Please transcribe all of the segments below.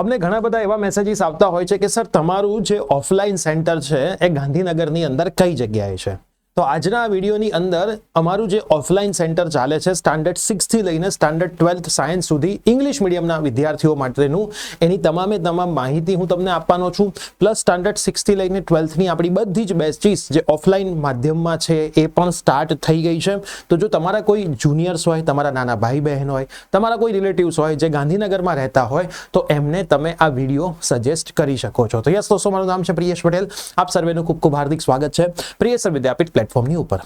અમને ઘણા બધા એવા મેસેજીસ આવતા હોય છે કે સર તમારું જે ઓફલાઈન સેન્ટર છે એ ગાંધીનગરની અંદર કઈ જગ્યાએ છે? તો આજના આ વિડીયોની અંદર અમારું જે ઓફલાઈન સેન્ટર ચાલે છે સ્ટાન્ડર્ડ 6 થી લઈને સ્ટાન્ડર્ડ 12th સાયન્સ સુધી ઇંગ્લિશ મીડિયમના વિદ્યાર્થીઓ માટેનું એની તમામે તમામ માહિતી હું તમને આપવાનો છું. પ્લસ સ્ટાન્ડર્ડ 6 થી લઈને 12th ની આપણી બધી જ બેચીસ જે ઓફલાઈન માધ્યમમાં છે એ પણ સ્ટાર્ટ થઈ ગઈ છે. તો જો તમારા કોઈ જુનિયર્સ હોય, તમારા નાના ભાઈ બહેન હોય, તમારા કોઈ રિલેટિવ્સ હોય જે ગાંધીનગરમાં રહેતા હોય તો એમને તમે આ વિડીયો સજેસ્ટ કરી શકો છો. તો યસ દોસ્તો, મારું નામ છે પ્રિયેશ પટેલ. આપ સર્વેનું ખૂબ ખૂબ હાર્દિક સ્વાગત છે પ્રિયેશ વિદ્યાપીઠ પ્લેટફોર્મની ઉપર.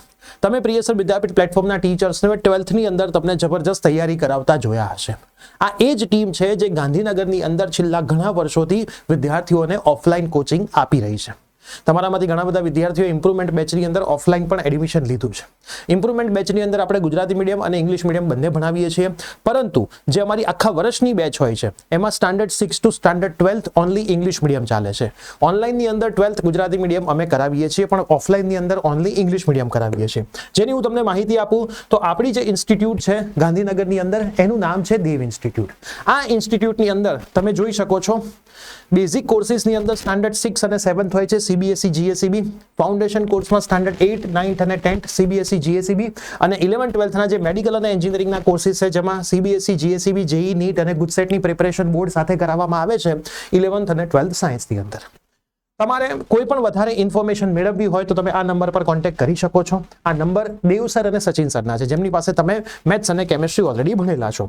તમે પ્રિયેશ વિદ્યાપીઠ પ્લેટફોર્મના ટીચર્સને 12th ની અંદર તમને જબરજસ્ત તૈયારી કરાવતા જોયા હશે. આ એ જ ટીમ છે જે ગાંધીનગરની અંદર છેલ્લા ઘણા વર્ષોથી વિદ્યાર્થીઓને ઓફલાઈન કોચિંગ આપી રહી છે. તમારામાંથી ઘણા બધા વિદ્યાર્થીઓ ઇમ્પ્રુવમેન્ટ બેચની અંદર ઓફલાઈન પણ એડમિશન લીધું છે. ઇમ્પ્રુવમેન્ટ બેચની અંદર આપણે ગુજરાતી મીડિયમ અને ઇંગ્લિશ મીડિયમ બંને ભણાવીએ છીએ, પરંતુ જે અમારી આખા વર્ષની બેચ હોય છે એમાં standard 6 two standard 12th only English medium ચાલે છે. ઓનલાઈનની અંદર 12th ગુજરાતી મીડિયમ અમે કરાવીએ છીએ, પણ ઓફલાઈનની અંદર ઓનલી ઇંગ્લિશ મીડિયમ કરાવીએ છીએ. જેની હું તમને માહિતી આપું તો આપણી જે ઇન્સ્ટિટ્યૂટ છે ગાંધીનગરની અંદર એનું નામ છે દેવ ઇન્સ્ટિટ્યૂટ. આ ઇન્સ્ટિટ્યૂટની અંદર તમે જોઈ શકો છો બેઝિક કોર્સિસની અંદર સ્ટાન્ડર્ડ 6 અને 7th હોય છે સીબીએસઈ જીએસઈબી. ફાઉન્ડેશન કોર્સમાં સ્ટાન્ડર્ડ 8, 9th અને 10th સીબીએસઈ જીએસઈબી અને 11, 12thના જે મેડિકલ અને એન્જિનિયરિંગના કોર્સિસ છે જેમાં સીબીએસઈ જીએસઈબી, જેઈ, નીટ અને ગુજસેટની પ્રિપેરેશન બોર્ડ સાથે કરાવવામાં આવે છે 11th અને 12th સાયન્સની અંદર. તમારે કોઈ પણ વધારે ઇન્ફોર્મેશન મેળવવી હોય તો તમે આ નંબર પર કોન્ટેક્ટ કરી શકો છો. આ નંબર દેવ સર અને સચિન સરના છે, જેમની પાસે તમે મેથ્સ અને કેમિસ્ટ્રી ઓલરેડી ભણેલા છો.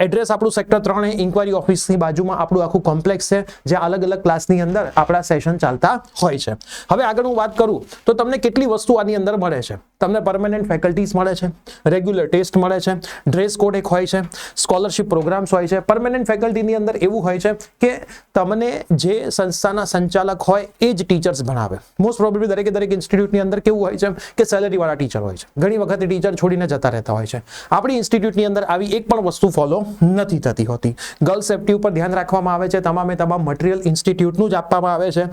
એડ્રેસ આપણું સેક્ટર 3 ઇન્ક્વાયરી ઓફિસની બાજુમાં આપણું આખું કોમ્પ્લેક્સ છે, જ્યાં અલગ અલગ ક્લાસની અંદર આપણા સેશન ચાલતા હોય છે. હવે આગળ હું વાત કરું તો તમને કેટલી વસ્તુ આની અંદર મળે છે. તમને પરમેનન્ટ ફેકલ્ટીઝ મળે છે, રેગ્યુલર ટેસ્ટ મળે છે, ડ્રેસ કોડ એક હોય છે, સ્કોલરશિપ પ્રોગ્રામ્સ હોય છે. પરમેનન્ટ ફેકલ્ટીની અંદર એવું હોય છે કે તમને જે સંસ્થાના સંચાલક હોય એ જ ટીચર્સ ભણાવે. મોસ્ટ પ્રોબેબલી દરેક ઇન્સ્ટિટ્યૂટની અંદર કેવું હોય છે કે સેલેરી વાળા ટીચર હોય છે. ઘણી વખત ટીચર છોડીને જતા રહેતા હોય છે. આપણી ઇન્સ્ટિટ્યૂટની અંદર આવી એક પણ વસ્તુ ફોલો નથી થતી હોતી. ગર્લ સેફ્ટી ઉપર ધ્યાન રાખવામાં આવે છે. તમામે તમામ મટીરિયલ ઇન્સ્ટિટ્યૂટનું જ આપવામાં આવે છે.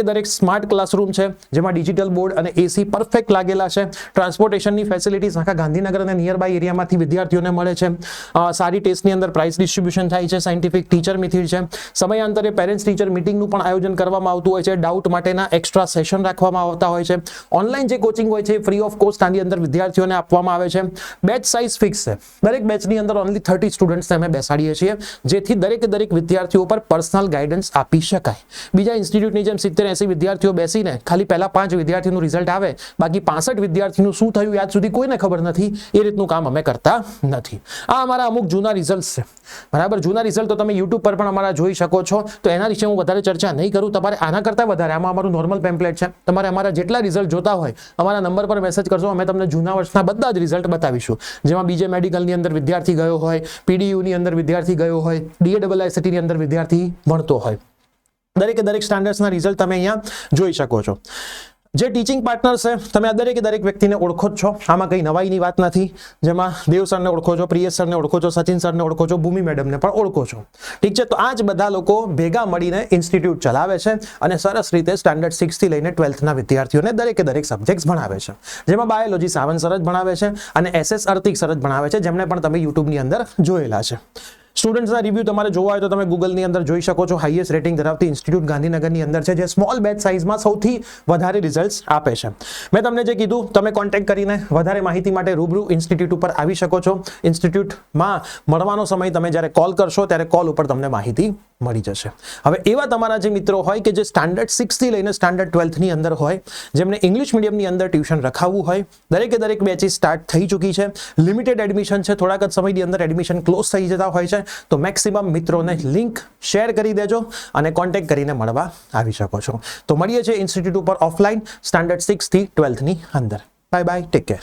દરેક સ્માર્ટ ક્લાસરૂમ છે, જેમાં ડિજિટલ બોર્ડ અને એસી પરફેક્ટ લાગેલા છે. ટ્રાન્સપોર્ટેશનની ફેસિલિટીઝ આખા ગાંધીનગર અને નિયરબાય એરિયામાંથી વિદ્યાર્થીઓને મળે છે. સારી ટેસ્ટની અંદર પ્રાઇઝ ડિસ્ટ્રીબ્યુશન થાય છે. સાયન્ટિફિક ટીચર મિથિલ છે. સમયાંતરે પેરેન્ટ્સ ટીચર મિટિંગનું પણ આયોજન કરવામાં આવતું હોય છે. ડાઉટ માટેના એક્સ્ટ્રા સેશન રાખવામાં આવતા હોય છે. ઓનલાઈન જે કોચિંગ હોય છે ફ્રી ઓફ કોસ્ટ આની અંદર વિદ્યાર્થીઓને આપવામાં આવે છે. બેચ સાઇઝ ફિક્સ છે. દરેક બેચની અંદર ઓનલી 30 સ્ટુડન્ટ્સને અમે બેસાડીએ છીએ, જેથી દરેક વિદ્યાર્થીઓ પર પર્સનલ ગાઈડન્સ આપી શકાય. બીજા ઇન્સ્ટિટ્યૂટની જેમ 70-80 વિદ્યાર્થીઓ બેસીને ખાલી પહેલા 5 વિદ્યાર્થીનું રિઝલ્ટ આવે, બાકી 65 વિદ્યાર્થીનું શું થયું આજ સુધી કોઈને ખબર નથી, એ રીતનું કામ અમે કરતા નથી. આ અમારા અમુક જૂના રિઝલ્ટ છે, બરાબર. જૂના રિઝલ્ટ તો તમે યુટ્યુબ પર પણ અમારા જોઈ શકો છો, તો એના વિશે હું વધારે ચર્ચા નહીં કરું. તમારે આના કરતા વધારે આમાં અમારું નોર્મલ પેમ્પલેટ છે. તમારે અમારા જેટલા રિઝલ્ટ જોતા હોય અમારા નંબર પર મેસેજ કરજો, અમે તમને જૂના વર્ષના બધા જ રિઝલ્ટ બતાવીશું. જેમાં બીજે મેડિકલની અંદર વિદ્યાર્થી ગયો હોય, પીડીયુની અંદર વિદ્યાર્થી ગયો હોય, DAIICTની અંદર વિદ્યાર્થી ભણતો હોય, દરેક સ્ટાન્ડર્ડ્સના રિઝલ્ટ તમે અહીંયા જોઈ શકો છો. જે ટીચિંગ પાર્ટનર છે તમે આ દરેક વ્યક્તિને ઓળખો જ છો. આમાં કંઈ નવાઈની વાત નથી. જેમાં દેવ સરને ઓળખો છો, પ્રિયેશ સરને ઓળખો છો, સચિન સરને ઓળખો છો, ભૂમિ મેડમને પણ ઓળખો છો. ઠીક છે, તો આ જ બધા લોકો ભેગા મળીને ઇન્સ્ટિટ્યૂટ ચલાવે છે અને સરસ રીતે સ્ટાન્ડર્ડ 6 થી લઈને 12thના વિદ્યાર્થીઓને દરેક સબ્જેક્ટ્સ ભણાવે છે. જેમાં બાયોલોજી સાવંત સર જ ભણાવે છે અને SS અર્તિક સર જ ભણાવે છે, જેમને પણ તમે યુટ્યુબની અંદર જોયેલા છે. સ્ટુડન્ટ્સના રિવ્યૂ તમારે જોવા હોય તો તમે ગૂગલની અંદર જોઈ શકો છો. હાઈએસ્ટ રેટિંગ ધરાવતી ઇન્સ્ટિટ્યૂટ ગાંધીનગરની અંદર છે, જે સ્મોલ બેચ સાઇઝમાં સૌથી વધારે રિઝલ્ટ્સ આપે છે. મેં તમને જે કીધું, તમે કોન્ટેક્ટ કરીને વધારે માહિતી માટે રૂબરૂ ઇન્સ્ટિટ્યૂટ ઉપર આવી શકો છો. ઇન્સ્ટિટ્યૂટમાં મળવાનો સમય તમે જ્યારે કોલ કરશો ત્યારે કોલ ઉપર તમને માહિતી મળી જશે. હવે એવા તમારા જે મિત્રો હોય કે જે સ્ટાન્ડર્ડ 6 થી લઈને સ્ટાન્ડર્ડ 12thની અંદર હોય, જેમને ઇંગ્લિશ મીડિયમની અંદર ટ્યુશન રખાવવું હોય, દરેક બેચીસ સ્ટાર્ટ થઈ ચૂકી છે. લિમિટેડ એડમિશન છે, થોડાક જ સમયની અંદર એડમિશન ક્લોઝ થઈ જતા હોય છે. તો મેક્સિમમ મિત્રોને લિંક શેર કરી દેજો અને કોન્ટેક્ટ કરીને મળવા આવી શકો છો. તો મળીએ છીએ ઇન્સ્ટિટ્યૂટ ઉપર ઓફલાઈન સ્ટાન્ડર્ડ 6 થી 12thની અંદર. Bye, take care.